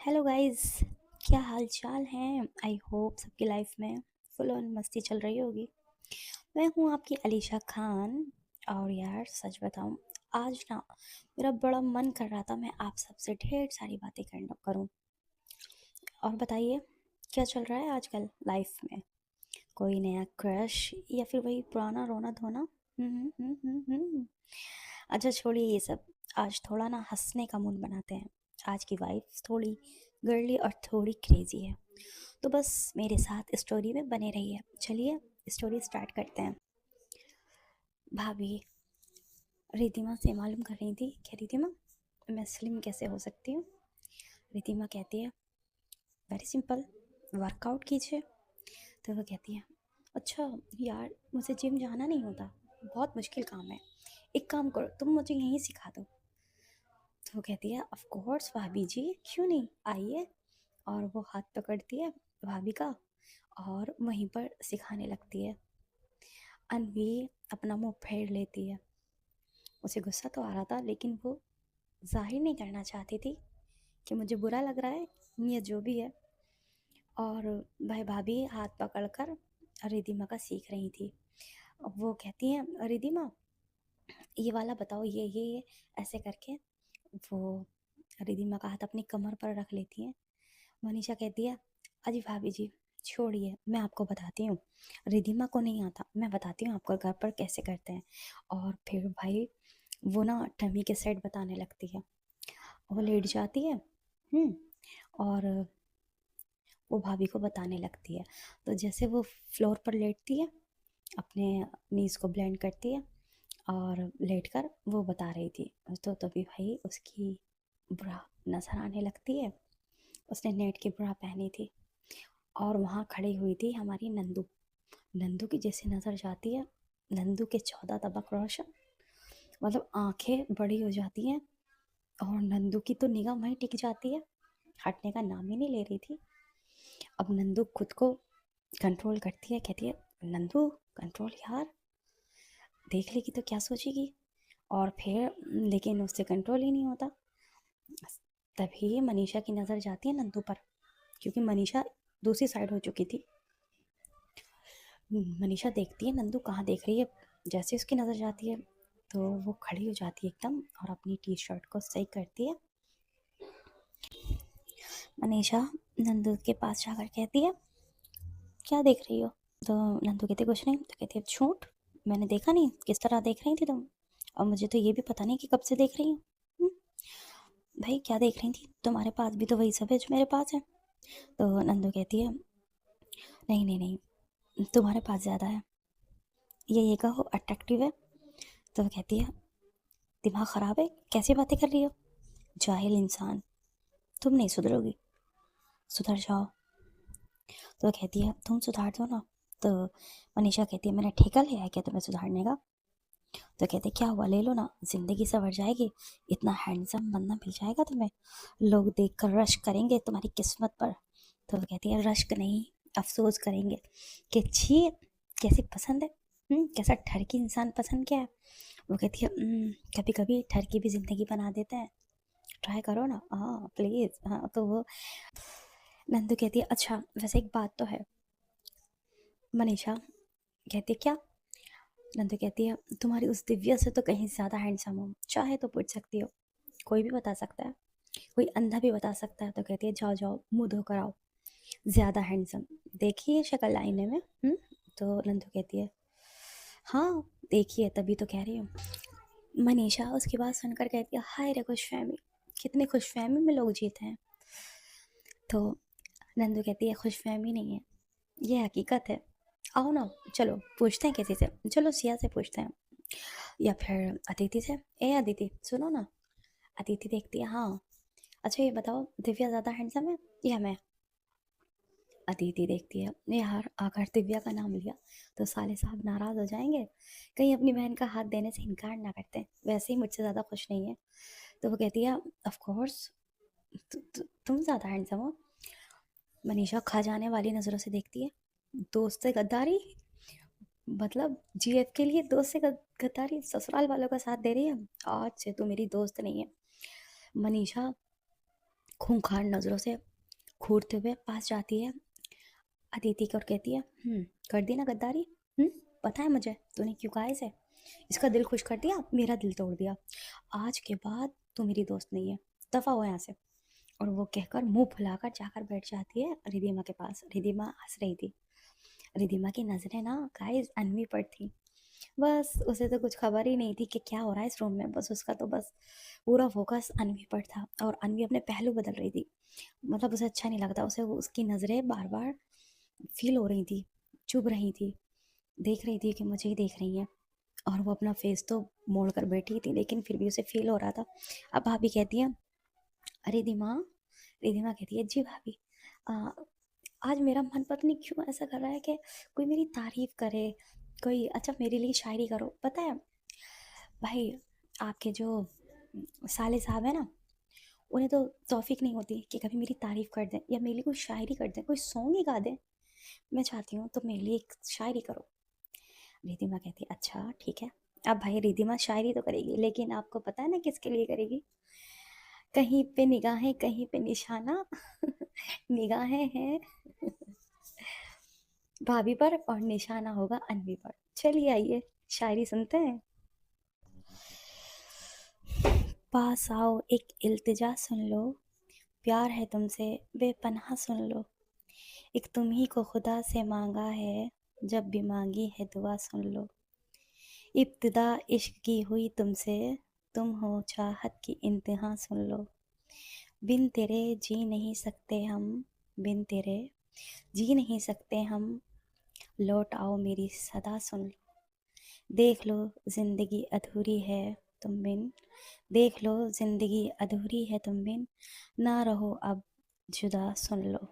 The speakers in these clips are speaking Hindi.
Hello guys. क्या हाल चाल है? आई होप सबकी लाइफ में फुल ऑन मस्ती चल रही होगी। मैं हूँ आपकी अलीशा खान। और यार सच बताऊँ, आज ना मेरा बड़ा मन कर रहा था मैं आप सबसे ढेर सारी बातें करना करूँ। और बताइए, क्या चल रहा है आजकल लाइफ में? कोई नया क्रश या फिर वही पुराना रोना धोना? हम्म। अच्छा छोड़िए ये सब। आज थोड़ा ना हंसने का मूड बनाते हैं। आज की वाइफ थोड़ी गर्ली और थोड़ी क्रेजी है, तो बस मेरे साथ स्टोरी में बने रहिए। चलिए स्टोरी स्टार्ट करते हैं। भाभी रिधिमा से मालूम कर रही थी कि रिधिमा, मैं स्लिम कैसे हो सकती हूँ। रिधिमा कहती है वेरी सिंपल, वर्कआउट कीजिए। तो वो कहती है अच्छा यार, मुझे जिम जाना नहीं होता, बहुत मुश्किल काम है। एक काम करो, तुम मुझे यहीं सिखा दो। तो वो कहती है ऑफ कोर्स भाभी जी, क्यों नहीं, आइए। और वो हाथ पकड़ती है भाभी का और वहीं पर सिखाने लगती है। अनवी अपना मुंह फेर लेती है। उसे गुस्सा तो आ रहा था, लेकिन वो जाहिर नहीं करना चाहती थी कि मुझे बुरा लग रहा है या जो भी है। और भाई भाभी हाथ पकड़कर रिधिमा का सीख रही थी। अब वो कहती हैं रिधिमा, ये वाला बताओ, ये ऐसे करके वो रिधिमा का हाथ अपनी कमर पर रख लेती हैं। मनीषा कहती है अजी भाभी जी छोड़िए, मैं आपको बताती हूँ। रिधिमा को नहीं आता, मैं बताती हूँ आपको घर पर कैसे करते हैं। और फिर भाई वो ना टमी के सेट बताने लगती है। वो लेट जाती है। और वो भाभी को बताने लगती है। तो जैसे वो फ्लोर पर लेटती है, अपने नीज को ब्लेंड करती है और लेटकर वो बता रही थी। तो तभी भाई उसकी ब्रा नजर आने लगती है। उसने नेट की ब्रा पहनी थी और वहाँ खड़ी हुई थी हमारी नंदू। नंदू की जैसे नज़र जाती है, नंदू के 14 तबक रोशन, मतलब आंखें बड़ी हो जाती हैं। और नंदू की तो निगाह वहीं टिक जाती है, हटने का नाम ही नहीं ले रही थी। अब नंदू खुद को कंट्रोल करती है, कहती है नंदू कंट्रोल यार, देख लेगी तो क्या सोचेगी। और फिर लेकिन उससे कंट्रोल ही नहीं होता। तभी मनीषा की नज़र जाती है नंदू पर, क्योंकि मनीषा दूसरी साइड हो चुकी थी। मनीषा देखती है नंदू कहाँ देख रही है। जैसे उसकी नज़र जाती है तो वो खड़ी हो जाती है एकदम और अपनी टी शर्ट को सही करती है। मनीषा नंदू के पास जाकर कहती है क्या देख रही हो? तो नंदू कहती कुछ नहीं। तो कहती है झूठ, मैंने देखा नहीं, किस तरह देख रही थी तुम? और मुझे तो ये भी पता नहीं कि कब से देख रही हूँ। भाई क्या देख रही थी? तुम्हारे पास भी तो वही सब है जो मेरे पास है। तो नंदू कहती है नहीं नहीं नहीं, तुम्हारे पास ज़्यादा है, ये कहो अट्रैक्टिव है। तो वो कहती है दिमाग ख़राब है, कैसी बातें कर रही हो, जाहिल इंसान, तुम नहीं सुधरोगी, सुधर जाओ। तो वो कहती है तुम सुधार दो ना। तो मनीषा कहती है मैंने ठेका लिया है क्या तुम्हें सुधारने का? तो कहते क्या हुआ, ले लो ना, जिंदगी संवर जाएगी, इतना हैंडसम बंदा मिल जाएगा तुम्हें, लोग देख कर रश करेंगे तुम्हारी किस्मत पर। तो वो कहती है रश्क नहीं, अफसोस करेंगे कि छी कैसी पसंद है। कैसा ठरकी इंसान पसंद क्या है। वो कहती है कभी कभी ठरकी भी जिंदगी बना देते हैं, ट्राई करो ना, हाँ प्लीज़। हाँ तो वो नंदू कहती है अच्छा वैसे एक बात तो है। मनीषा कहती है क्या? नंदू कहती है तुम्हारी उस दिव्या से तो कहीं ज़्यादा हैंडसम हो, चाहे तो पूछ सकती हो, कोई भी बता सकता है, कोई अंधा भी बता सकता है। तो कहती है जाओ जाओ मुंह धोकर आओ, ज़्यादा हैंडसम, देखिए शक्ल आईने में। तो नंदू कहती है हाँ देखिए, तभी तो कह रही हूँ। मनीषा उसकी बात सुनकर कहती है हाय रे खुशफहमी, कितनी खुशफहमी में लोग जीते हैं। तो नंदू कहती है खुशफहमी नहीं है, ये हकीकत है। आओ ना, चलो पूछते हैं किसी से, चलो सिया से पूछते हैं या फिर अदिति से। ए अदिति सुनो ना। अदिति देखती है हाँ, अच्छा ये बताओ दिव्या ज़्यादा हैंडसम है या मैं? अदिति देखती है यार, अगर दिव्या का नाम लिया तो साले साहब नाराज़ हो जाएंगे, कहीं अपनी बहन का हाथ देने से इनकार ना करते, वैसे ही मुझसे ज़्यादा खुश नहीं है। तो वो कहती है ऑफ कोर्स तुम ज़्यादा हैंडसम हो। मनीषा खा जाने वाली नज़रों से देखती है, दोस्त से गद्दारी, मतलब जीएफ के लिए दोस्त से गद्दारी, ससुराल वालों का साथ दे रही है, आज से तू मेरी दोस्त नहीं है। मनीषा खूंखार नज़रों से घूरते हुए पास जाती है अदिति को और कहती है, कर दी ना गद्दारी। पता है मुझे तूने क्यों कहा इसे। इसका दिल खुश कर दिया, मेरा दिल तोड़ दिया। आज के बाद तू मेरी दोस्त नहीं है, दफा हो यहाँ से। और वो कहकर मुंह फुलाकर जाकर बैठ जाती है रिधिमा के पास। रिधिमा हंस रही थी। रिधिमा की नजरें ना गाइस अनवी पर थी। बस उसे तो कुछ खबर ही नहीं थी कि क्या हो रहा है इस रूम में। बस उसका तो बस पूरा फोकस अनवी पर था और अनवी अपने पहलू बदल रही थी। मतलब उसे अच्छा नहीं लगता, उसे उसकी नज़रें बार बार फील हो रही थी, चुभ रही थी, देख रही थी कि मुझे ही देख रही हैं। और वो अपना फेस तो मोड़ कर बैठी थी लेकिन फिर भी उसे फील हो रहा था। अब भाभी कहती है, अरे दिमा। रिधिमा कहती है, जी भाभी। आ, आज मेरा मन पता नहीं क्यों ऐसा कर रहा है कि कोई मेरी तारीफ करे, कोई अच्छा मेरे लिए शायरी करो। पता है भाई, आपके जो साले साहब है ना, उन्हें तो तौफीक नहीं होती कि कभी मेरी तारीफ कर दें या मेरे लिए कोई शायरी कर दें, कोई सॉन्ग ही गा दें। मैं चाहती हूँ तो मेरे लिए एक शायरी करो। रिधिमा कहती है, अच्छा ठीक है। अब भाई रिधिमा शायरी तो करेगी लेकिन आपको पता है ना किसके लिए करेगी। कहीं पे निगाहें कहीं पे निशाना निगाहें हैं भाभी पर और निशाना होगा अनवी पर। चलिए आइए शायरी सुनते हैं। पास आओ एक इल्तिजा सुन लो, प्यार है तुमसे बेपनाह सुन लो। एक तुम ही को खुदा से मांगा है, जब भी मांगी है दुआ सुन लो। इब्तिदा इश्क की हुई तुमसे, तुम हो चाहत की इंतहा सुन लो। बिन तेरे जी नहीं सकते हम, बिन तेरे जी नहीं सकते हम। लौट आओ मेरी सदा सुन लो। देख लो जिंदगी अधूरी है तुम बिन, देख लो जिंदगी अधूरी है तुम बिन। ना रहो अब जुदा सुन लो।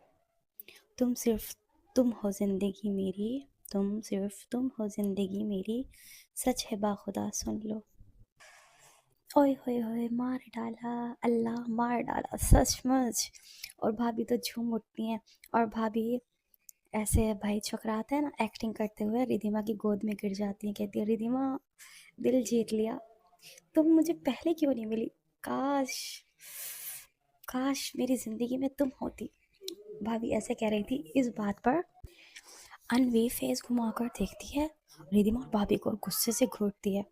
तुम सिर्फ तुम हो जिंदगी मेरी, तुम सिर्फ तुम हो जिंदगी मेरी। सच है बाखुदा सुन लो। ओए होए होए मार डाला, अल्लाह मार डाला सचमुच। और भाभी तो झूम उठती हैं। और भाभी ऐसे भाई चकराते हैं ना एक्टिंग करते हुए, रिधिमा की गोद में गिर जाती हैं। कहती है, रिधिमा दिल जीत लिया, तुम मुझे पहले क्यों नहीं मिली। काश काश मेरी जिंदगी में तुम होती। भाभी ऐसे कह रही थी। इस बात पर अनवी फेस घुमाकर देखती है रिधिमा और भाभी को, गुस्से से घूरती है।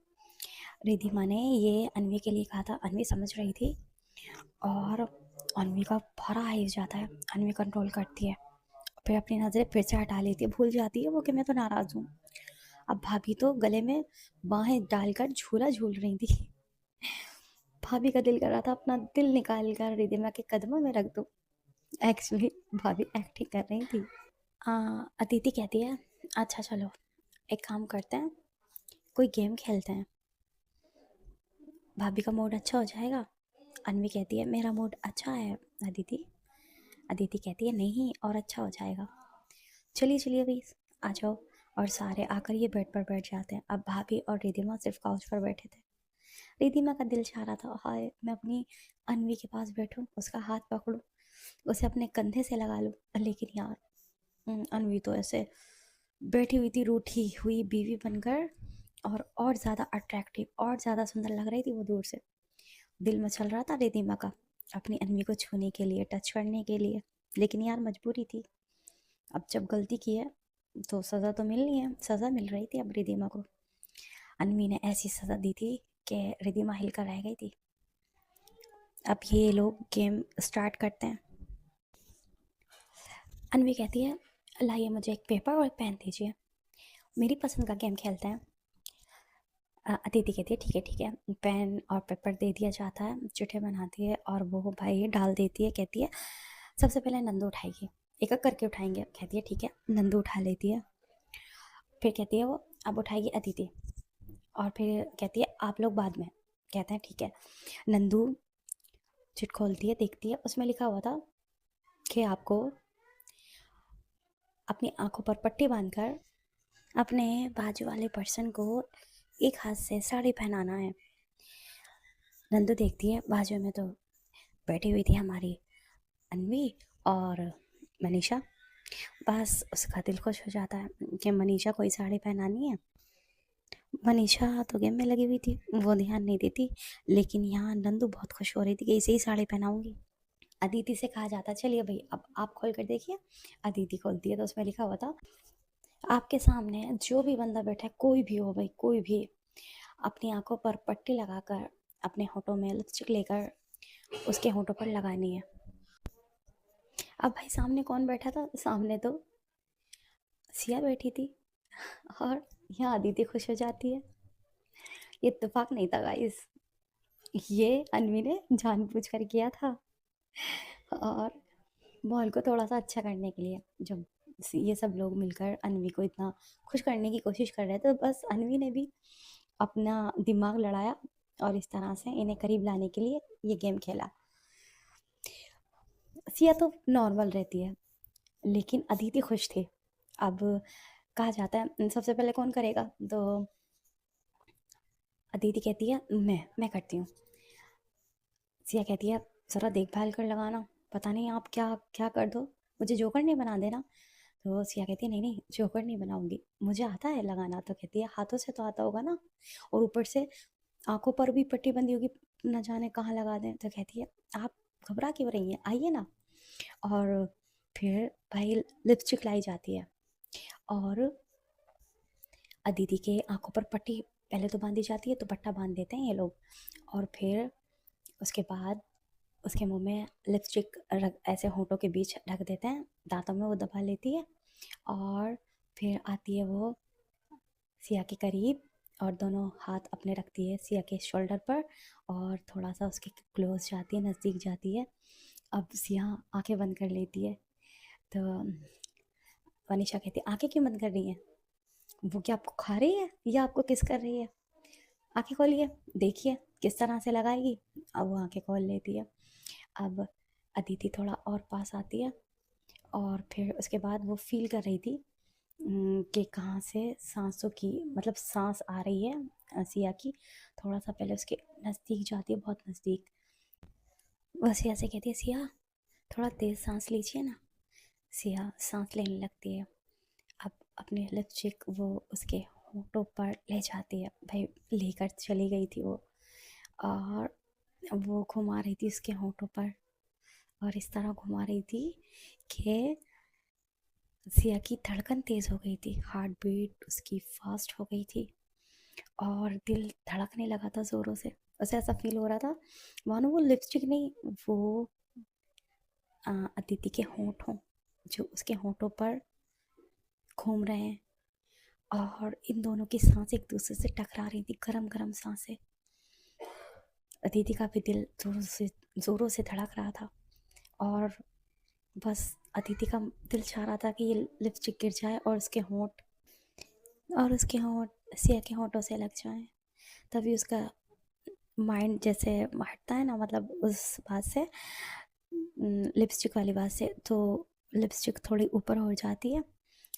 रिधिमा ने ये अनवी के लिए कहा था, अनवी समझ रही थी। और अनवी का भरा हाइज जाता है, अनवी कंट्रोल करती है, फिर अपनी नज़रें फिर से हटा लेती है, भूल जाती है वो कि मैं तो नाराज़ हूँ। अब भाभी तो गले में बाहें डालकर झूला झूल रही थी। भाभी का दिल कर रहा था अपना दिल निकाल कर रिधिमा के कदमों में रख दूं। एक्चुअली भाभी एक्टिंग कर रही थी। अदिति कहती है, अच्छा चलो एक काम करते हैं, कोई गेम खेलते हैं, भाभी का मूड अच्छा हो जाएगा। अनवी कहती है, मेरा मूड अच्छा है अदिति। अदिति कहती है, नहीं और अच्छा हो जाएगा। चलिए चलिए अभी आ जाओ। और सारे आकर ये बेड पर बैठ जाते हैं। अब भाभी और रिधिमा सिर्फ काउच पर बैठे थे। रिधिमा का दिल चाह रहा था, हाय मैं अपनी अनवी के पास बैठूं, उसका हाथ पकड़ूं, उसे अपने कंधे से लगा लूं। लेकिन यार अनवी तो ऐसे बैठी हुई थी रूठी हुई बीवी बनकर, और ज़्यादा अट्रैक्टिव और ज़्यादा सुंदर लग रही थी वो दूर से। दिल मचल रहा था रिधिमा का अपनी अनवी को छूने के लिए, टच करने के लिए। लेकिन यार मजबूरी थी, अब जब गलती की है तो सज़ा तो मिलनी है। सज़ा मिल रही थी अब रिधिमा को। अनवी ने ऐसी सज़ा दी थी कि रिधिमा हिलकर रह गई थी। अब ये लोग गेम स्टार्ट करते हैं। अनवी कहती है, लाइए मुझे एक पेपर और एक पेन दीजिए, मेरी पसंद का गेम खेलते हैं। अदिति कहती है, ठीक है। पेन और पेपर दे दिया जाता है, चिट्ठे बनाती है और वो भाई डाल देती है। कहती है, सबसे पहले नंदू उठाएगी, एक एक करके उठाएंगे। कहती है ठीक है। नंदू उठा लेती है। फिर कहती है वो, अब उठाएगी अदिति। और फिर कहती है, आप लोग बाद में। कहते हैं ठीक है। नंदू चिट खोलती है, देखती है, उसमें लिखा हुआ था कि आपको अपनी आंखों पर पट्टी बांधकर अपने बाजू वाले पर्सन को एक हाथ से साड़ी पहनाना है। नंदू देखती है, बाजू में तो बैठी हुई थी हमारी अनवी और मनीषा। बस उसका दिल खुश हो जाता है कि मनीषा को ही साड़ी पहनानी है। मनीषा तो गेम में लगी हुई थी, वो ध्यान नहीं देती। लेकिन यहाँ नंदू बहुत खुश हो रही थी कि इसे ही साड़ी पहनाऊंगी। अदिति से कहा जाता चलिए भाई अब आप खोल कर देखिए। अदिति खोलती है तो उसमें लिखा हुआ था आपके सामने जो भी बंदा बैठा है, कोई भी हो भाई, कोई भी, अपनी आंखों पर पट्टी लगाकर अपने होठों में लिपस्टिक लेकर उसके होठों पर लगानी है। अब भाई सामने कौन बैठा था? सामने तो सिया बैठी थी। और यहाँ अदिति खुश हो जाती है। ये इत्तेफाक नहीं था गाइस, ये अनवी ने जानबूझ कर किया था। और माहौल को थोड़ा सा अच्छा करने के लिए जब ये सब लोग मिलकर अनवी को इतना खुश करने की कोशिश कर रहे थे, तो बस अनवी ने भी अपना दिमाग लड़ाया और इस तरह से इन्हें करीब लाने के लिए ये गेम खेला। सिया तो नॉर्मल रहती है, लेकिन अदिति खुश थी। अब कहा जाता है सबसे पहले कौन करेगा, तो अदिति कहती है मैं करती हूँ। सिया कहती है ज़रा देखभाल कर लगाना, पता नहीं आप क्या क्या कर दो, मुझे जोकर नहीं बना देना। तो सिया कहती है नहीं नहीं, जोकर नहीं बनाऊंगी, मुझे आता है लगाना। तो कहती है हाथों से तो आता होगा ना, और ऊपर से आंखों पर भी पट्टी बंदी होगी, न जाने कहाँ लगा दें। तो कहती है आप घबरा क्यों रही हैं, आइए ना। और फिर भाई लिपस्टिक लाई जाती है और अदिति के आंखों पर पट्टी पहले तो बांधी जाती है, तो पट्टा बांध देते हैं ये लोग। और फिर उसके बाद उसके मुंह में लिपस्टिक रख ऐसे होठों के बीच ढक देते हैं, दांतों में वो दबा लेती है। और फिर आती है वो सिया के करीब और दोनों हाथ अपने रखती है सिया के शोल्डर पर और थोड़ा सा उसके क्लोज जाती है, नज़दीक जाती है। अब सिया आंखें बंद कर लेती है। तो वनीशा कहती है आंखें क्यों बंद कर रही हैं, वो क्या आपको खा रही है या आपको किस कर रही है, आंखें खोलिए देखिए किस तरह से लगाएगी। अब वो आंखें खोल लेती है। अब अदिति थोड़ा और पास आती है और फिर उसके बाद वो फील कर रही थी कि कहाँ से सांसों की मतलब सांस आ रही है सिया की। थोड़ा सा पहले उसके नज़दीक जाती है, बहुत नज़दीक। वह सिया से कहती है सिया थोड़ा तेज़ सांस लीजिए ना। सिया सांस लेने लगती है। अब अपने लिपस्टिक वो उसके होठों पर ले जाती है, भाई लेकर चली गई थी वो। और वो घुमा रही थी उसके होठों पर और इस तरह घुमा रही थी कि सिया की धड़कन तेज़ हो गई थी, हार्ट बीट उसकी फास्ट हो गई थी और दिल धड़कने लगा था ज़ोरों से। उसे ऐसा फील हो रहा था मानो वो लिपस्टिक नहीं, वो अदिति के होंठ हों जो उसके होठों पर घूम रहे हैं। और इन दोनों की सांस एक दूसरे से टकरा रही थी, गरम गरम सांसें। अदिति का भी दिल ज़ोरों से धड़क रहा था और बस अदिति का दिल चाह रहा था कि ये लिपस्टिक गिर जाए और उसके होंठ सिया के होंठों से लग जाए। तभी उसका माइंड जैसे हटता है ना, मतलब उस बात से, लिपस्टिक वाली बात से। तो लिपस्टिक थोड़ी ऊपर हो जाती है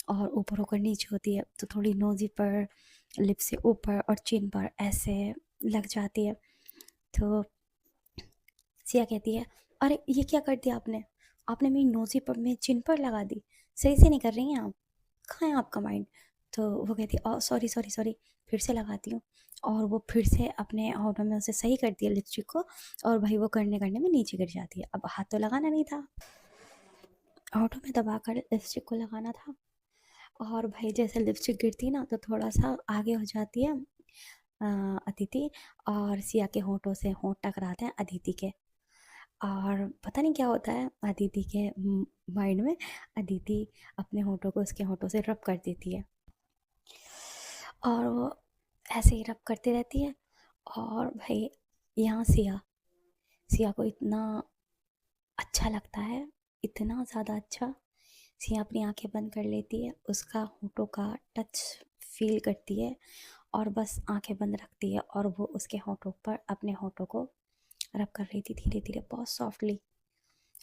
और ऊपर होकर नीचे होती है, तो थोड़ी नोज़ी पर, लिप से ऊपर और चिन पर ऐसे लग जाती है। तो सिया कहती है अरे ये क्या कर दिया आपने, आपने मेरी नोज़ी पर मेरी चिन पर लगा दी, सही से नहीं कर रही हैं आप, कहाँ है आपका माइंड। तो वो कहती है ओ सॉरी सॉरी सॉरी, फिर से लगाती हूँ। और वो फिर से अपने होठों में उसे सही करती है लिपस्टिक को, और भाई वो करने करने में नीचे गिर जाती है। अब हाथ तो लगाना नहीं था, होठों में दबाकर लिपस्टिक को लगाना था। और भाई जैसे लिपस्टिक गिरती ना तो थोड़ा सा आगे हो जाती है अदिति, और सिया के होठों से होठ टकराते हैं अदिति के। और पता नहीं क्या होता है अदिति के माइंड में, अदिति अपने होठों को उसके होठों से रब कर देती है और वो ऐसे ही रब करती रहती है। और भाई यहाँ सिया सिया को इतना अच्छा लगता है, इतना ज़्यादा अच्छा। सिया अपनी आंखें बंद कर लेती है, उसका होठों का टच फील करती है और बस आंखें बंद रखती है और वो उसके होठों पर अपने होठों को रब कर रही थी धीरे धीरे, बहुत सॉफ्टली।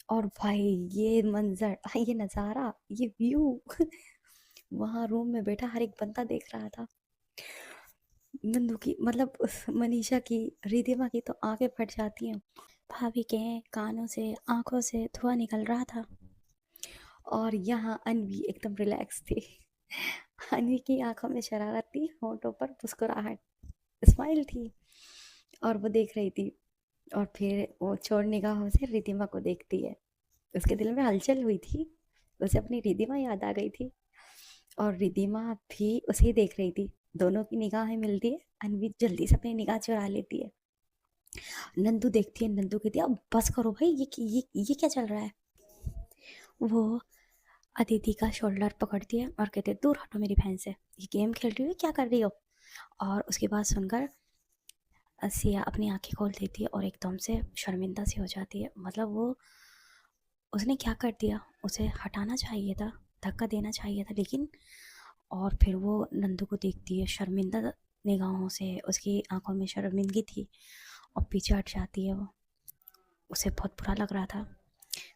और भाई ये मंजर, ये नज़ारा, ये व्यू वहाँ रूम में बैठा हर एक बंदा देख रहा था। नंदू की मतलब उस मनीषा की, रिधिमा की तो आंखें फट जाती हैं। भाभी के कानों से आंखों से धुआं निकल रहा था और यहाँ अनवी एकदम रिलैक्स थी। अनवी की आंखों में शरारत थी, होठों पर मुस्कुराहट, स्माइल थी और वो देख रही थी और फिर वो चोर निगाहों से रिधिमा को देखती है। उसके दिल में हलचल हुई थी, उसे अपनी रिधिमा याद आ गई थी और रिधिमा भी उसे ही देख रही थी। दोनों की निगाहें मिलती है, अनवी जल्दी से अपनी निगाह चुरा लेती है। नंदू देखती है, नंदू कहती है अब बस करो भाई, ये क्या चल रहा है। वो अदिति का शोल्डर पकड़ती है और कहती है दूर हटो मेरी बहन से, ये गेम खेल रही हो क्या कर रही हो। और उसकी बात सुनकर सिया अपनी आंखें खोल देती है और एकदम से शर्मिंदा सी हो जाती है। मतलब वो उसने क्या कर दिया, उसे हटाना चाहिए था, धक्का देना चाहिए था, लेकिन और फिर वो नंदू को देखती है शर्मिंदा निगाहों से, उसकी आंखों में शर्मिंदगी थी और पीछे हट जाती है वो। उसे बहुत बुरा लग रहा था,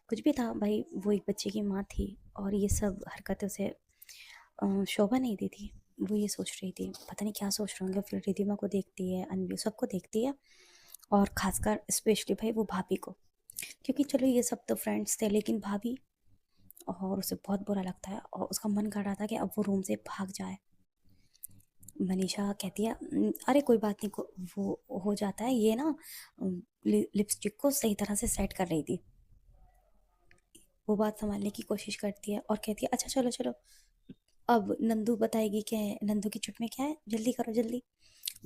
कुछ भी था भाई, वो एक बच्चे की माँ थी और ये सब हरकतें उसे शोभा नहीं दी थी। वो ये सोच रही थी, पता नहीं क्या सोच रहे होंगे। फिर रिधिमा को देखती है, अनवी सबको देखती है और खासकर स्पेशली भाई वो भाभी को, क्योंकि चलो ये सब तो फ्रेंड्स थे लेकिन भाभी, और उसे बहुत बुरा लगता है और उसका मन कर रहा था कि अब वो रूम से भाग जाए। मनीषा कहती है अरे कोई बात नहीं, वो हो जाता है ये ना, लिपस्टिक को सही तरह से सेट कर रही थी। वो बात संभालने की कोशिश करती है और कहती है अच्छा चलो चलो, अब नंदू बताएगी क्या है, नंदू की चुट में क्या है, जल्दी करो जल्दी।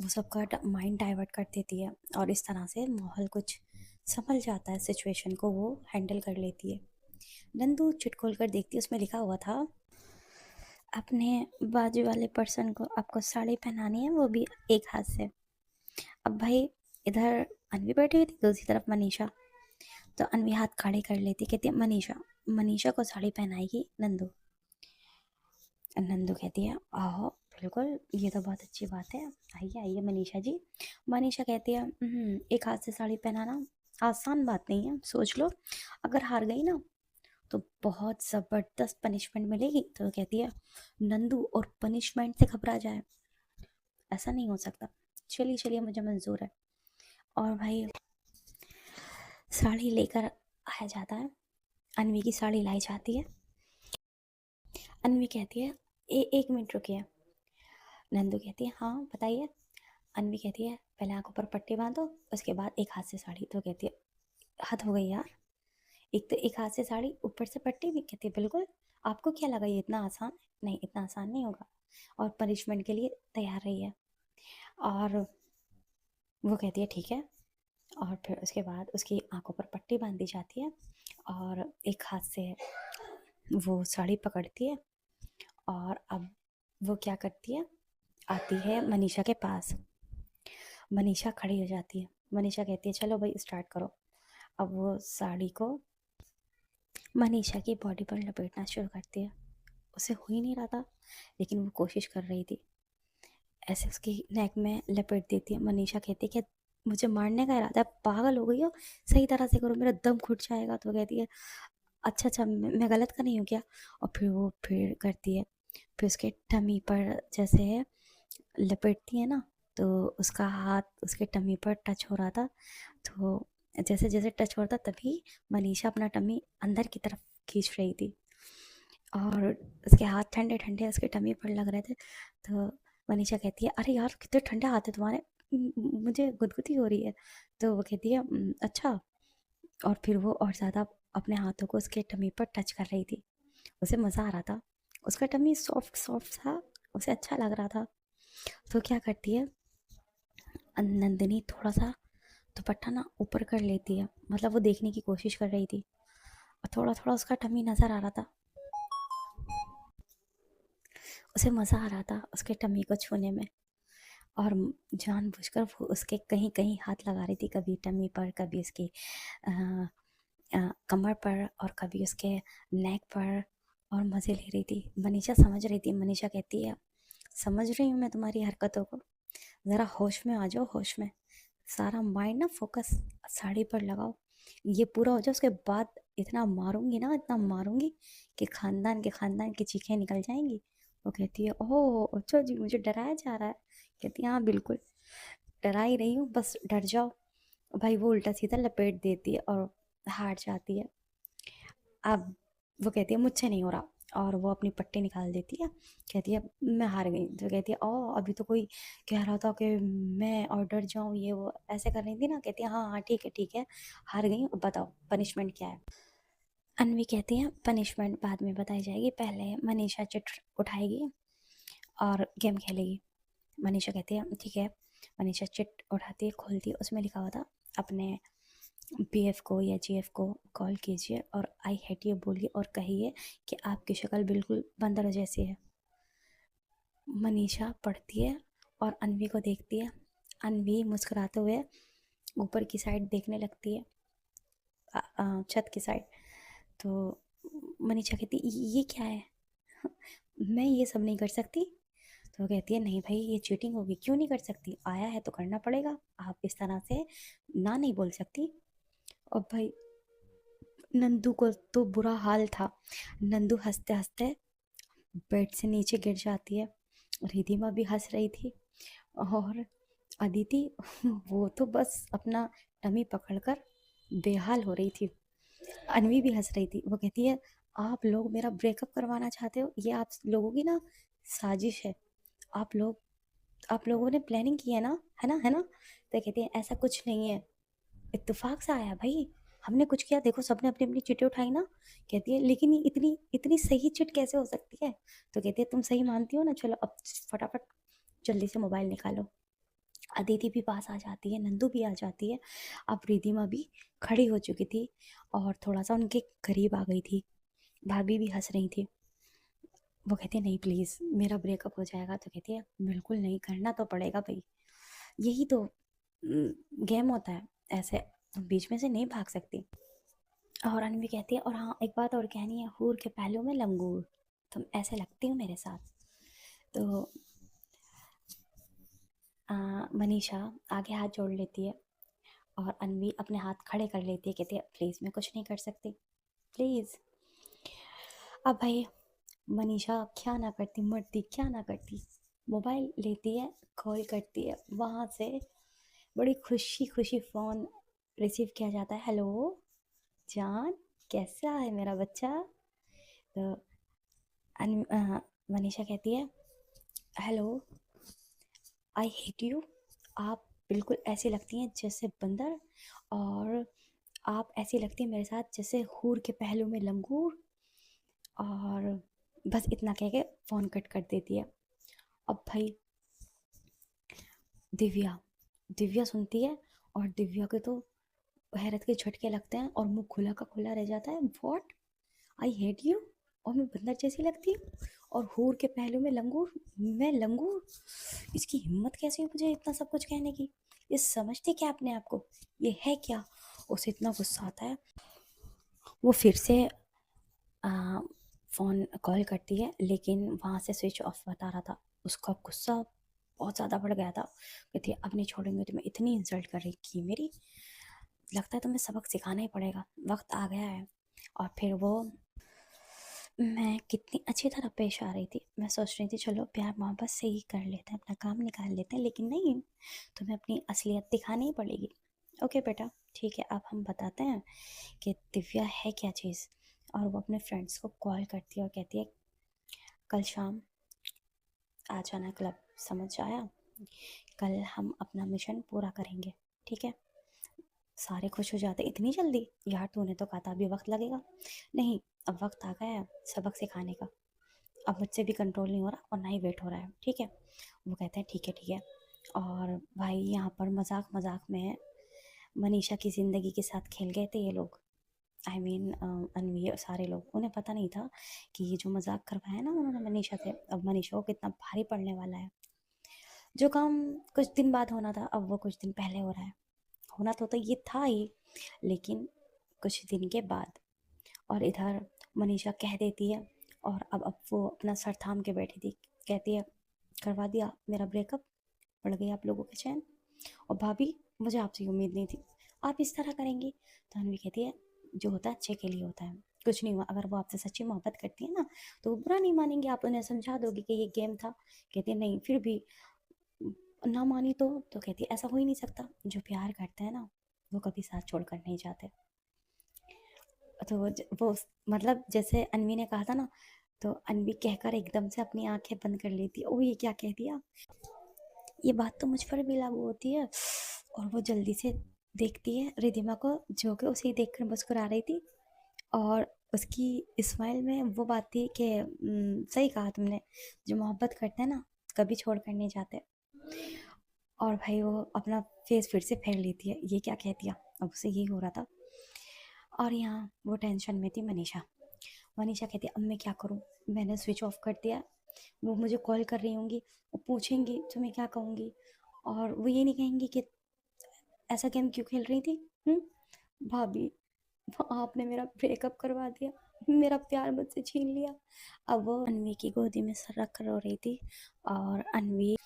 वो सबका माइंड डाइवर्ट कर देती है और इस तरह से माहौल कुछ संभल जाता है, सिचुएशन को वो हैंडल कर लेती है। नंदू चिट खोल कर देखती है, उसमें लिखा हुआ था अपने बाजू वाले पर्सन को आपको साड़ी पहनानी है, वो भी एक हाथ से। अब भाई इधर अनवी बैठी हुई थी, दूसरी तरफ मनीषा। तो अनवी हाथ खड़े कर लेती, कहती है मनीषा, मनीषा को साड़ी पहनाएगी नंदू। नंदू कहती है आओ बिल्कुल, ये तो बहुत अच्छी बात है, आइए आइए मनीषा जी। मनीषा कहती है एक हाथ से साड़ी पहनाना आसान बात नहीं है, सोच लो अगर हार गई ना तो बहुत ज़बरदस्त पनिशमेंट मिलेगी। तो कहती है नंदू और पनिशमेंट से घबरा जाए, ऐसा नहीं हो सकता, चलिए चलिए मुझे मंजूर है। और भाई साड़ी लेकर आया जाता है, अनवी की साड़ी लाई जाती है। अनवी कहती है एक मिनट रुकिए। नंदू कहती है हाँ बताइए। अनवी कहती है पहले आंखों पर पट्टी बांधो, उसके बाद एक हाथ से साड़ी। तो कहती है हद हो गई यार, एक तो एक हाथ से साड़ी ऊपर से पट्टी भी। कहती है बिल्कुल, आपको क्या लगा ये इतना आसान है? नहीं इतना आसान नहीं होगा, और पनिशमेंट के लिए तैयार रही है। और वो कहती है ठीक है, और फिर उसके बाद उसकी आंखों पर पट्टी बांधी जाती है और एक हाथ से वो साड़ी पकड़ती है। और अब वो क्या करती है, आती है मनीषा के पास। मनीषा खड़ी हो जाती है, मनीषा कहती है चलो भाई स्टार्ट करो। अब वो साड़ी को मनीषा की बॉडी पर लपेटना शुरू करती है। उसे हो ही नहीं रहा था, लेकिन वो कोशिश कर रही थी। ऐसे उसकी नेक में लपेट देती है। मनीषा कहती है कि मुझे मारने का इरादा है, पागल हो गई हो, सही तरह से करो मेरा दम घुट जाएगा। तो कहती है अच्छा अच्छा मैं गलत कर नहीं हूँ क्या। और फिर वो फिर करती है, फिर उसके टमी पर जैसे लपेटती है ना, तो उसका हाथ उसके टमी पर टच हो रहा था। तो जैसे जैसे टच हो रहा था तभी मनीषा अपना टमी अंदर की तरफ खींच रही थी और उसके हाथ ठंडे ठंडे उसके टमी पर लग रहे थे। तो मनीषा कहती है अरे यार कितने ठंडे हाथ है तुम्हारे, मुझे गुदगुदी हो रही है। तो वो कहती है अच्छा। और फिर वो और ज़्यादा अपने हाथों को उसके टमी पर टच कर रही थी। उसे मज़ा आ रहा था, उसका टमी सॉफ्ट सॉफ्ट था, उसे अच्छा लग रहा था। तो क्या करती है नंदिनी, थोड़ा सा दुपट्टा ना ऊपर कर लेती है, मतलब वो देखने की कोशिश कर रही थी और थोड़ा थोड़ा उसका टमी नज़र आ रहा था। उसे मज़ा आ रहा था उसके टमी को छूने में और जानबूझकर वो उसके कहीं कहीं हाथ लगा रही थी, कभी टमी पर, कभी उसकी अ, कमर पर और कभी उसके नेक पर, और मज़े ले रही थी। मनीषा समझ रही थी, मनीषा कहती है समझ रही हूँ मैं तुम्हारी हरकतों को, ज़रा होश में आ जाओ, होश में, सारा माइंड ना फोकस साड़ी पर लगाओ, ये पूरा हो जाए उसके बाद इतना मारूंगी ना, इतना मारूंगी कि खानदान की चीखें निकल जाएंगी। वो कहती है ओह अच्छा जी मुझे डराया जा रहा है। कहती है हाँ बिल्कुल डरा ही रही हूँ, बस डर जाओ। भाई वो उल्टा सीधा लपेट देती है और हार जाती है। अब वो कहती है मुझसे नहीं हो रहा, और वो अपनी पट्टी निकाल देती है, कहती है मैं हार गई। तो कहती है ओ अभी तो कोई कह रहा था कि मैं और डर जाऊँ, ये वो ऐसे कर रही थी ना। कहती है हाँ हाँ ठीक है, हार गई, अब बताओ पनिशमेंट क्या है। अन्वी कहती है पनिशमेंट बाद में बताई जाएगी, पहले मनीषा चिट उठाएगी और गेम खेलेगी। मनीषा कहती है ठीक है। मनीषा चिट उठाती है, खोलती है, उसमें लिखा हुआ था अपने बीएफ को या जीएफ को कॉल कीजिए और आई हेट यू बोलिए और कहिए कि आपकी शक्ल बिल्कुल बंदर जैसी है। मनीषा पढ़ती है और अन्वी को देखती है। अन्वी मुस्कुराते हुए ऊपर की साइड देखने लगती है, छत की साइड। तो मनीषा कहती ये क्या है मैं ये सब नहीं कर सकती। तो वो कहती है नहीं भाई ये चीटिंग होगी, क्यों नहीं कर सकती, आया है तो करना पड़ेगा, आप इस तरह से ना नहीं बोल सकती। और भाई नंदू को तो बुरा हाल था। नंदू हंसते हंसते बेड से नीचे गिर जाती है। रिधिमा भी हंस रही थी और अदिति वो तो बस अपना टमी पकड़कर बेहाल हो रही थी। अनवी भी हंस रही थी। वो कहती है आप लोग मेरा ब्रेकअप करवाना चाहते हो, ये आप लोगों की ना साजिश है। आप लोगों ने प्लानिंग की है ना, है ना। तो कहती है ऐसा कुछ नहीं है, इत्तेफाक से आया भाई, हमने कुछ किया, देखो सबने अपनी अपनी चिट्ठी उठाई ना। कहती है लेकिन ये इतनी इतनी सही चिट कैसे हो सकती है। तो कहती है तुम सही मानती हो ना, चलो अब फटाफट जल्दी से मोबाइल निकालो। अदिति भी पास आ जाती है, नंदू भी आ जाती है। अब रिधिमा भी खड़ी हो चुकी थी और थोड़ा सा उनके करीब आ गई थी। भाभी भी हंस रही थी। वो कहती है नहीं प्लीज़ मेरा ब्रेकअप हो जाएगा। तो कहती है बिल्कुल नहीं, करना तो पड़ेगा भाई, यही तो गेम होता है, ऐसे बीच में से नहीं भाग सकती। और अनवी कहती है और हाँ एक बात और कहनी है, हूर के पहलू में लंगूर, तुम ऐसे लगती हो मेरे साथ। तो मनीषा आगे हाथ जोड़ लेती है और अनवी अपने हाथ खड़े कर लेती है, कहती है प्लीज़ मैं कुछ नहीं कर सकती, प्लीज़। अब भाई मनीषा क्या ना करती, मरती क्या ना करती, मोबाइल लेती है, कॉल करती है वहाँ से। बड़ी खुशी खुशी फ़ोन रिसीव किया जाता है। हेलो जान, कैसा है मेरा बच्चा। तो मनीषा कहती है हेलो, आई हेट यू, आप बिल्कुल ऐसी लगती हैं जैसे बंदर, और आप ऐसी लगती हैं मेरे साथ जैसे हूर के पहलू में लंगूर। और बस इतना कह के फ़ोन कट कर देती है। अब भाई दिव्या दिव्या सुनती है और दिव्या के तो हैरत के झटके लगते हैं और मुंह खुला का खुला रह जाता है। व्हाट, आई हेट यू, और मैं बंदर जैसी लगती हूँ, और हूर के पहलू में लंगूर, मैं लंगूर, इसकी हिम्मत कैसे हुई मुझे इतना सब कुछ कहने की, ये समझती क्या अपने आप को, ये है क्या। उसे इतना गुस्सा आता है, वो फिर से फ़ोन कॉल करती है लेकिन वहाँ से स्विच ऑफ बता रहा था। उसका गुस्सा बहुत ज़्यादा बढ़ गया था। कहती है अब नहीं छोड़ूंगी, तुम्हें इतनी इंसल्ट कर रही की मेरी, लगता है तुम्हें सबक सिखाना ही पड़ेगा, वक्त आ गया है। और फिर वो, मैं कितनी अच्छी तरह पेश आ रही थी, मैं सोच रही थी चलो प्यार मोहब्बत से ही कर लेते हैं, अपना काम निकाल लेते हैं, लेकिन नहीं, तुम्हें अपनी असलियत दिखानी ही पड़ेगी। ओके बेटा ठीक है, अब हम बताते हैं कि दिव्या है क्या चीज़। और वो अपने फ्रेंड्स को कॉल करती है और कहती है कल शाम आ जाना क्लब, समझ आया, कल हम अपना मिशन पूरा करेंगे, ठीक है। सारे खुश हो जाते, इतनी जल्दी यार, तूने तो कहा था अभी वक्त लगेगा। नहीं, अब वक्त आ गया है सबक सिखाने का, अब मुझसे भी कंट्रोल नहीं हो रहा और ना ही वेट हो रहा है, ठीक है। वो कहते हैं ठीक है। और भाई यहाँ पर मजाक मजाक में मनीषा की ज़िंदगी के साथ खेल गए थे ये लोग। आई मीन अनवी, सारे लोग, उन्हें पता नहीं था कि ये जो मजाक करवाया ना उन्होंने मनीषा से, अब मनीषा को कितना भारी पड़ने वाला है। जो काम कुछ दिन बाद होना था अब वो कुछ दिन पहले हो रहा है, होना तो ये था ही, लेकिन कुछ दिन के बाद। और इधर मनीषा कह देती है और अब वो अपना सर थाम के बैठी थी, कहती है करवा दिया मेरा ब्रेकअप, पड़ गई आप लोगों के चैन, और भाभी मुझे आपसे उम्मीद नहीं थी आप इस तरह करेंगी। तो अनवी कहती है जो होता है अच्छे के लिए होता है, कुछ नहीं हुआ, अगर वो आपसे सच्ची मोहब्बत करती है ना तो वो बुरा नहीं मानेंगे, आप उन्हें समझा दोगे कि ये गेम था। कहती है नहीं, फिर भी ना मानी तो कहती है ऐसा हो ही नहीं सकता, जो प्यार करते हैं ना वो कभी साथ छोड़कर नहीं जाते। तो वो मतलब जैसे अनवी ने कहा था ना, तो अनवी कहकर एकदम से अपनी आंखें बंद कर लेती है। ओ ये क्या कह दिया, ये बात तो मुझ पर भी लागू होती है। और वो जल्दी से देखती है रिधिमा को, जो कि उसे ही देखकर मुस्कुरा रही थी। और उसकी स्माइल में वो बात थी कि सही कहा तुमने, जो मोहब्बत करते हैं ना कभी छोड़ कर नहीं जाते। और भाई वो अपना फेस फिर से फेर लेती है, ये क्या कह दिया, अब उसे यही हो रहा था। और यहाँ वो टेंशन में थी मनीषा। मनीषा कहती है अब मैं क्या करूँ, मैंने स्विच ऑफ कर दिया, वो मुझे कॉल कर रही होंगी, वो पूछेंगी तो मैं क्या कहूँगी। और वो ये नहीं कहेंगी कि ऐसा गेम क्यों खेल रही थी। भाभी, आपने मेरा ब्रेकअप करवा दिया, मेरा प्यार मुझसे छीन लिया। अब वो अनवी की गोदी में सर रख कर रो रही थी। और अनवी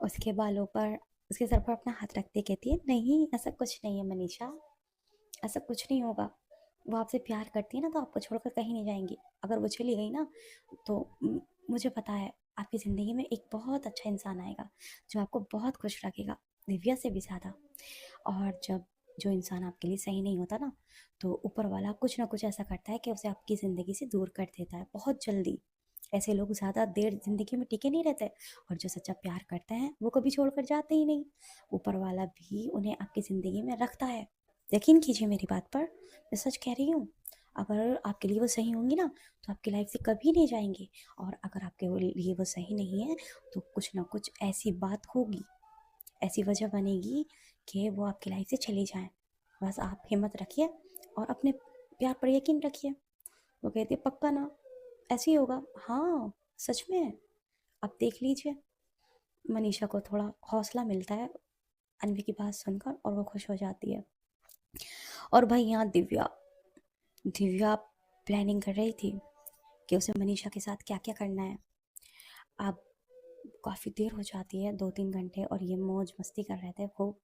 उसके बालों पर, उसके सर पर अपना हाथ रखते कहती है नहीं ऐसा कुछ नहीं है मनीषा, ऐसा कुछ नहीं होगा। वो आपसे प्यार करती है ना तो आपको छोड़कर कहीं नहीं जाएंगी। अगर वो चली गई ना तो मुझे पता है आपकी ज़िंदगी में एक बहुत अच्छा इंसान आएगा जो आपको बहुत खुश रखेगा, दिव्या से भी ज़्यादा। और जब जो इंसान आपके लिए सही नहीं होता ना तो ऊपर वाला कुछ ना कुछ ऐसा करता है कि उसे आपकी ज़िंदगी से दूर कर देता है बहुत जल्दी। ऐसे लोग ज़्यादा देर ज़िंदगी में टिके नहीं रहते। और जो सच्चा प्यार करते हैं वो कभी छोड़कर जाते ही नहीं। ऊपर वाला भी उन्हें आपकी ज़िंदगी में रखता है। यकीन कीजिए मेरी बात पर, मैं सच कह रही हूँ। अगर आपके लिए वो सही होंगी ना तो आपकी लाइफ से कभी नहीं जाएंगे। और अगर आपके लिए वो सही नहीं है तो कुछ ना कुछ ऐसी बात होगी, ऐसी वजह बनेगी कि वो आपकी लाइफ से चली जाएं। बस आप हिम्मत रखिए और अपने प्यार पर यकीन रखिए। वो कहती है पक्का ना, ऐसे ही होगा। हाँ सच में, आप देख लीजिए। मनीषा को थोड़ा हौसला मिलता है अनवी की बात सुनकर और वो खुश हो जाती है। और भाई यहाँ दिव्या, दिव्या प्लानिंग कर रही थी कि उसे मनीषा के साथ क्या क्या करना है। अब काफ़ी देर हो जाती है, 2-3 घंटे, और ये मौज मस्ती कर रहे थे, खूब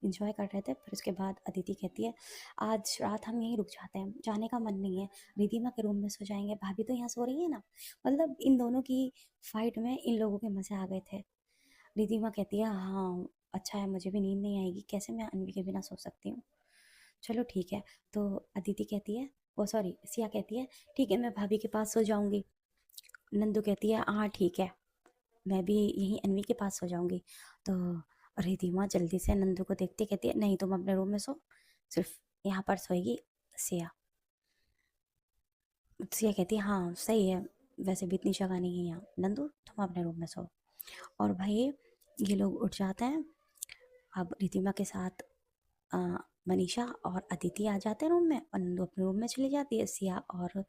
इंजॉय कर रहे थे। फिर उसके बाद अदिति कहती है आज रात हम यहीं रुक जाते हैं, जाने का मन नहीं है, रिधिमा के रूम में सो जाएंगे, भाभी तो यहाँ सो रही है ना। मतलब इन दोनों की फाइट में इन लोगों के मज़े आ गए थे। रिधिमा कहती है हाँ अच्छा है, मुझे भी नींद नहीं आएगी, कैसे मैं अनवी के बिना सो सकती हूँ। चलो ठीक है। तो अदिति कहती है, वो सॉरी सिया कहती है ठीक है मैं भाभी के पास सो जाऊंगी। नंदू कहती है हाँ ठीक है, मैं भी यहीं अनवी के पास सो जाऊंगी। तो रिधिमा जल्दी से नंदू को देखते कहती है नहीं तुम अपने रूम में सो, सिर्फ यहाँ पर सोएगी सिया। सिया कहती है हाँ सही है, वैसे भी इतनी जगह नहीं है यहाँ, नंदू तुम अपने रूम में सो। और भाई ये लोग उठ जाते हैं। अब रिधिमा के साथ अ, मनीषा और अदिति आ जाते हैं रूम में और नंदू अपने रूम में चली जाती है। सिया और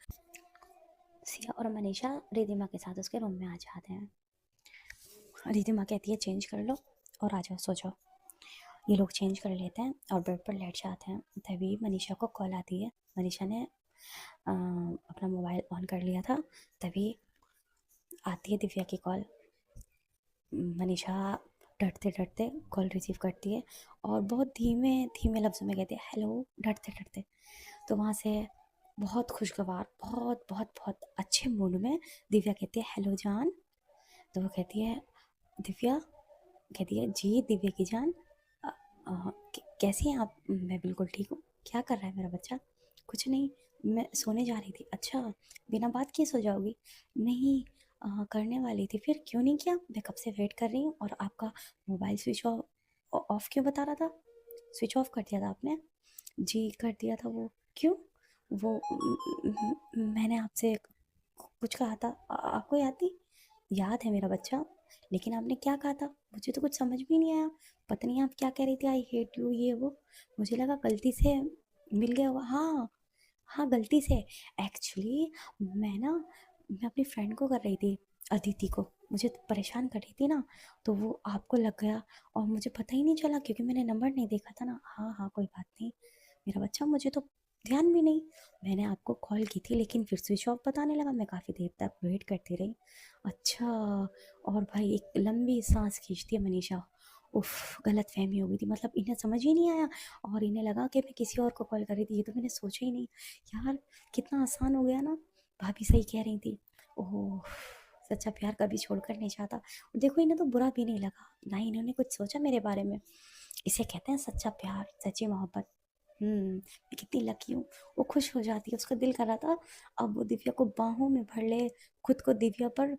मनीषा रिधिमा के साथ उसके रूम में आ जाते हैं। रिधिमा कहती है चेंज कर लो और आ जाओ सो जाओ। ये लोग चेंज कर लेते हैं और बेड पर लेट जाते हैं। तभी मनीषा को कॉल आती है। मनीषा ने अपना मोबाइल ऑन कर लिया था, तभी आती है दिव्या की कॉल। मनीषा डरते डरते कॉल रिसीव करती है और बहुत धीमे धीमे लफ्ज़ों में कहती है हेलो, डरते डरते। तो वहाँ से बहुत खुशगवार, बहुत बहुत बहुत अच्छे मूड में दिव्या कहती है हेलो जान। तो वो कहती है दिव्या, कहती है जी दिव्या की जान, कैसी हैं आप। मैं बिल्कुल ठीक हूँ। क्या कर रहा है मेरा बच्चा। कुछ नहीं, मैं सोने जा रही थी। अच्छा, बिना बात किए सो जाओगी। नहीं, करने वाली थी, फिर क्यों नहीं किया। मैं कब से वेट कर रही हूँ और आपका मोबाइल स्विच ऑफ ऑफ क्यों बता रहा था। स्विच ऑफ कर दिया था आपने। जी कर दिया था। वो क्यों। वो मैंने आपसे कुछ कहा था, आपको याद नहीं। याद है मेरा बच्चा, लेकिन आपने क्या कहा था मुझे तो कुछ समझ भी नहीं आया। पता नहीं आप क्या कह रही थी, आई हेट यू ये वो। मुझे लगा गलती से मिल गया होगा। हाँ हाँ गलती से। एक्चुअली मैं अपनी फ्रेंड को कर रही थी, अदिति को, मुझे तो परेशान कर रही थी ना, तो वो आपको लग गया और मुझे पता ही नहीं चला क्योंकि मैंने नंबर नहीं देखा था ना। हाँ हाँ कोई बात नहीं मेरा बच्चा, मुझे तो ध्यान भी नहीं। मैंने आपको कॉल की थी लेकिन फिर स्विच ऑफ बताने लगा, मैं काफ़ी देर तक वेट करती रही। अच्छा। और भाई एक लंबी सांस खींचती है मनीषा। उफ, गलत फहमी हो गई थी, मतलब इन्हें समझ ही नहीं आया और इन्हें लगा कि मैं किसी और को कॉल कर रही थी, ये तो मैंने सोचा ही नहीं। यार कितना आसान हो गया ना, भाभी सही कह रही थी। ओह, सच्चा प्यार कभी छोड़कर नहीं जाता। और देखो इन्हें तो बुरा भी नहीं लगा, ना ही इन्होंने कुछ सोचा मेरे बारे में। इसे कहते हैं सच्चा प्यार, सच्ची मोहब्बत। मैं कितनी लकी हूँ। वो खुश हो जाती है, उसका दिल कर रहा था अब वो दिव्या को बाहों में भर ले, खुद को दिव्या पर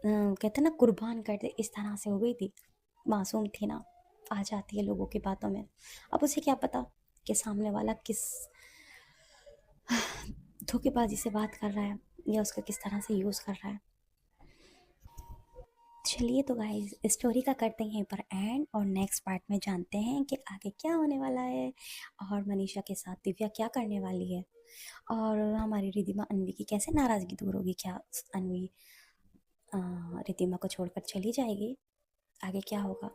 कहते ना कुर्बान कर दे, इस तरह से हो गई थी। मासूम थी ना, आ जाती है लोगों की बातों में। अब उसे क्या पता कि सामने वाला किस धोखेबाजी से बात कर रहा है या उसका किस तरह से यूज़ कर रहा है। चलिए तो गाइस स्टोरी का करते हैं यहीं पर एंड, और नेक्स्ट पार्ट में जानते हैं कि आगे क्या होने वाला है और मनीषा के साथ दिव्या क्या करने वाली है, और हमारी रिधिमा अनवी की कैसे नाराज़गी दूर होगी। क्या अनवी रिधिमा को छोड़कर चली जाएगी? आगे क्या होगा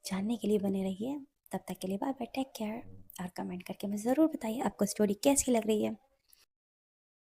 जानने के लिए बने रहिए। तब तक के लिए बाय बाय, टेक केयर, और कमेंट करके मुझे ज़रूर बताइए आपको स्टोरी कैसी लग रही है।